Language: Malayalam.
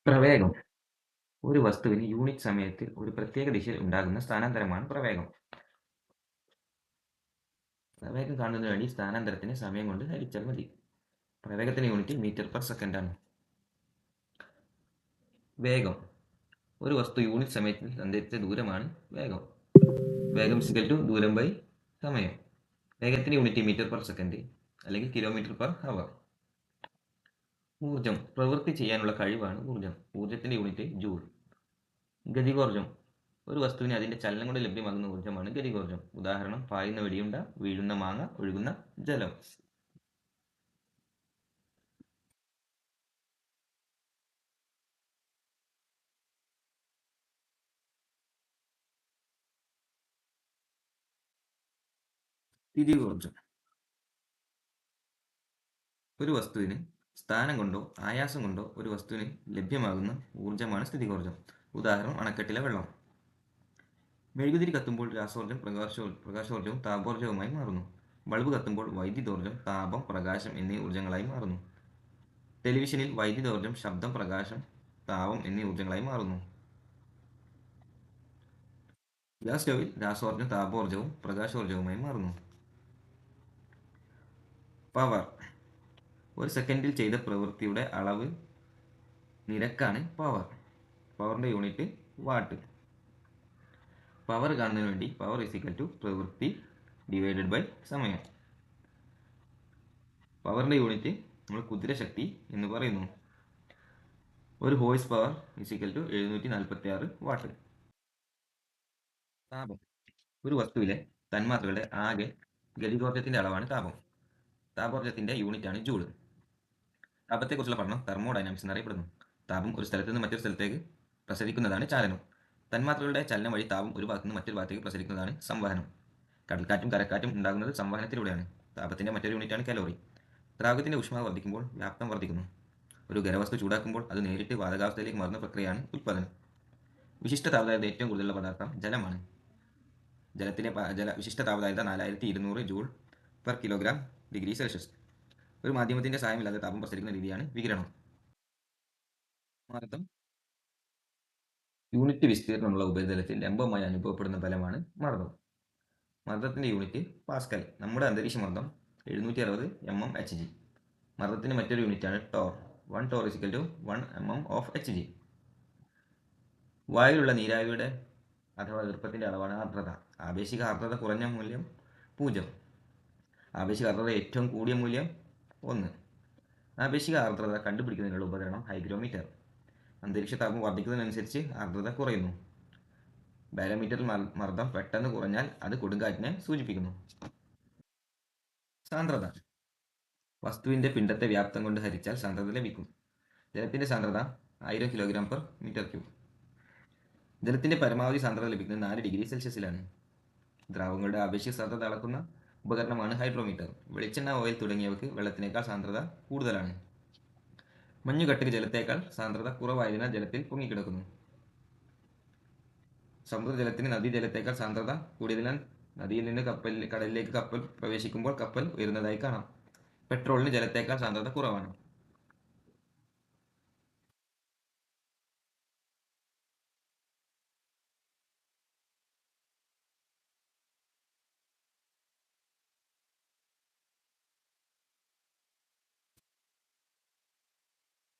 പ്രവേഗം ഒരു വസ്തുവിന് യൂണിറ്റ് സമയത്തിൽ ഒരു പ്രത്യേക ദിശയിൽ ഉണ്ടാകുന്ന സ്ഥാനാന്തരമാണ് പ്രവേഗം. പ്രവേഗം കാണുന്നതിന് വേണ്ടി സ്ഥാനാന്തരത്തിന് സമയം കൊണ്ട് ഹരിച്ചാൽ മതി. പ്രവേഗത്തിന്റെ യൂണിറ്റ് മീറ്റർ/സെക്കൻഡ് ആണ്. വേഗം ഒരു വസ്തു യൂണിറ്റ് സമയത്തിൽ സഞ്ചരിച്ച ദൂരമാണ് വേഗം. വേഗം ദൂരം ബൈ സമയം. വേഗത്തിന്റെ യൂണിറ്റ് മീറ്റർ/സെക്കൻഡ് അല്ലെങ്കിൽ km/h. ഊർജം പ്രവൃത്തി ചെയ്യാനുള്ള കഴിവാണ് ഊർജം. ഊർജത്തിന്റെ യൂണിറ്റ് ജൂൾ. ഗതികോർജം ഒരു വസ്തുവിന് അതിന്റെ ചലനം കൊണ്ട് ലഭ്യമാകുന്ന ഊർജ്ജമാണ് ഗതികോർജം. ഉദാഹരണം: പായുന്ന വെടിയുണ്ട, വീഴുന്ന മാങ്ങ, ഒഴുകുന്ന ജലം. സ്ഥിതികോർജം ഒരു വസ്തുവിന് സ്ഥാനം കൊണ്ടോ ആയാസം കൊണ്ടോ ഒരു വസ്തുവിന് ലഭ്യമാകുന്ന ഊർജ്ജമാണ് സ്ഥിതികോർജം. ഉദാഹരണം: അണക്കെട്ടിലെ വെള്ളം. മെഴുകുതിരി കത്തുമ്പോൾ രാസോർജം പ്രകാശോർജവും താപോർജവുമായി മാറുന്നു. ബൾബ് കത്തുമ്പോൾ വൈദ്യുതോർജം, താപം, പ്രകാശം എന്നീ ഊർജ്ജങ്ങളായി മാറുന്നു. ടെലിവിഷനിൽ വൈദ്യുതോർജം ശബ്ദം, പ്രകാശം, താപം എന്നീ ഊർജ്ജങ്ങളായി മാറുന്നു. ഗ്യാസ് സ്റ്റൗവിൽ രാസോർജം താപോർജവും പ്രകാശോർജവുമായി മാറുന്നു. പവർ ഒരു സെക്കൻഡിൽ ചെയ്ത പ്രവൃത്തിയുടെ അളവ് നിരക്കാണ് പവർ. പവറിന്റെ യൂണിറ്റ് വാട്ട്. പവർ കാണുന്നതിന് വേണ്ടി പവർ പ്രവൃത്തി ഡിവൈഡഡ് ബൈ സമയം. പവറിന്റെ യൂണിറ്റ് നമ്മൾ കുതിരശക്തി എന്ന് പറയുന്നു. ഒരു ഹോഴ്സ് പവർ 746 വാട്ട്. താപം ഒരു വസ്തുവിലെ തന്മാത്രകളുടെ ആകെ ഗതികോർജത്തിന്റെ അളവാണ് താപം. താപോർജത്തിന്റെ യൂണിറ്റ് ആണ് ജൂൾ. താപത്തെക്കുറിച്ചുള്ള പഠനം തെർമോഡൈനാമിക്സ് എന്നറിയപ്പെടുന്നു. താപം ഒരു സ്ഥലത്ത് നിന്ന് മറ്റൊരു സ്ഥലത്തേക്ക് പ്രസരിക്കുന്നതാണ് ചലനം. തന്മാത്രകളുടെ ചലനം വഴി താപം ഒരു ഭാഗത്ത് നിന്ന് മറ്റൊരു ഭാഗത്തേക്ക് പ്രസരിക്കുന്നതാണ് സംവഹനം. കടൽക്കാറ്റും കരക്കാറ്റും ഉണ്ടാകുന്നത് സംവഹനത്തിലൂടെയാണ്. താപത്തിന്റെ മറ്റൊരു യൂണിറ്റാണ് കലോറി. ദ്രാവകത്തിന്റെ ഊഷ്മാവ് വർദ്ധിക്കുമ്പോൾ വ്യാപ്തം വർദ്ധിക്കുന്നു. ഒരു ഖരവസ്തു ചൂടാക്കുമ്പോൾ അത് നേരിട്ട് വാതകാവസ്ഥയിലേക്ക് മാറുന്ന പ്രക്രിയയാണ് ഉത്പാദനം. വിശിഷ്ട താപനില ഏറ്റവും കൂടുതലുള്ള പദാർത്ഥം ജലമാണ്. ജലത്തിന്റെ വിശിഷ്ട താപനില 4200 Joule/kg/C. ഒരു മാധ്യമത്തിന്റെ സഹായമില്ലാതെ താപം പ്രസരിക്കുന്ന രീതിയാണ് വികിരണം. മർദ്ദം യൂണിറ്റ് വിസ്തീർണമുള്ള ഉപരിതലത്തിൽ ലംബമായി അനുഭവപ്പെടുന്ന ബലമാണ് മർദ്ദം. മർദ്ദത്തിന്റെ യൂണിറ്റ് പാസ്കൽ. നമ്മുടെ അന്തരീക്ഷ മർദ്ദം 760 mmHg. മർദ്ദത്തിന്റെ മറ്റൊരു യൂണിറ്റാണ് Tor. 1 torr = 1 mm of Hg. വായുവിലുള്ള നീരാവിയുടെ അഥവാ ഈർപ്പത്തിന്റെ അളവാണ് ആർദ്രത. ആപേക്ഷിക ആർദ്രത കുറഞ്ഞ മൂല്യം 0. ആപേക്ഷിക ആർദ്രത ഏറ്റവും കൂടിയ മൂല്യം 1. ആപേക്ഷിക ആർദ്രത കണ്ടുപിടിക്കുന്നതിനുള്ള ഉപകരണം ഹൈഗ്രോമീറ്റർ. അന്തരീക്ഷ താപം വർദ്ധിക്കുന്നതിനനുസരിച്ച് ആർദ്രത കുറയുന്നു. ബാരോമീറ്ററിൽ മർദ്ദം പെട്ടെന്ന് കുറഞ്ഞാൽ അത് കൊടുങ്കാറ്റിനെ സൂചിപ്പിക്കുന്നു. സാന്ദ്രത വസ്തുവിന്റെ പിണ്ഡത്തെ വ്യാപ്തം കൊണ്ട് ഹരിച്ചാൽ സാന്ദ്രത ലഭിക്കും. ജലത്തിന്റെ സാന്ദ്രത 1000 kg/m³. ജലത്തിന്റെ പരമാവധി സാന്ദ്രത ലഭിക്കുന്നത് 4 ഡിഗ്രി സെൽഷ്യസിലാണ്. ദ്രാവകങ്ങളുടെ ആപേക്ഷിക സാന്ദ്രത അളക്കുന്ന ഉപകരണമാണ് ഹൈഡ്രോമീറ്റർ. വെളിച്ചെണ്ണ, ഓയിൽ തുടങ്ങിയവയ്ക്ക് വെള്ളത്തിനേക്കാൾ സാന്ദ്രത കൂടുതലാണ്. മഞ്ഞുകട്ടയ്ക്ക് ജലത്തേക്കാൾ സാന്ദ്രത കുറവായതിനാൽ ജലത്തിൽ പൊങ്ങിക്കിടക്കുന്നു. സമുദ്രജലത്തിന് നദീജലത്തേക്കാൾ സാന്ദ്രത കൂടിയതിനാൽ നദിയിൽ നിന്ന് കടലിലേക്ക് കപ്പൽ പ്രവേശിക്കുമ്പോൾ കപ്പൽ ഉയരുന്നതായി കാണാം. പെട്രോളിന് ജലത്തേക്കാൾ സാന്ദ്രത കുറവാണ്.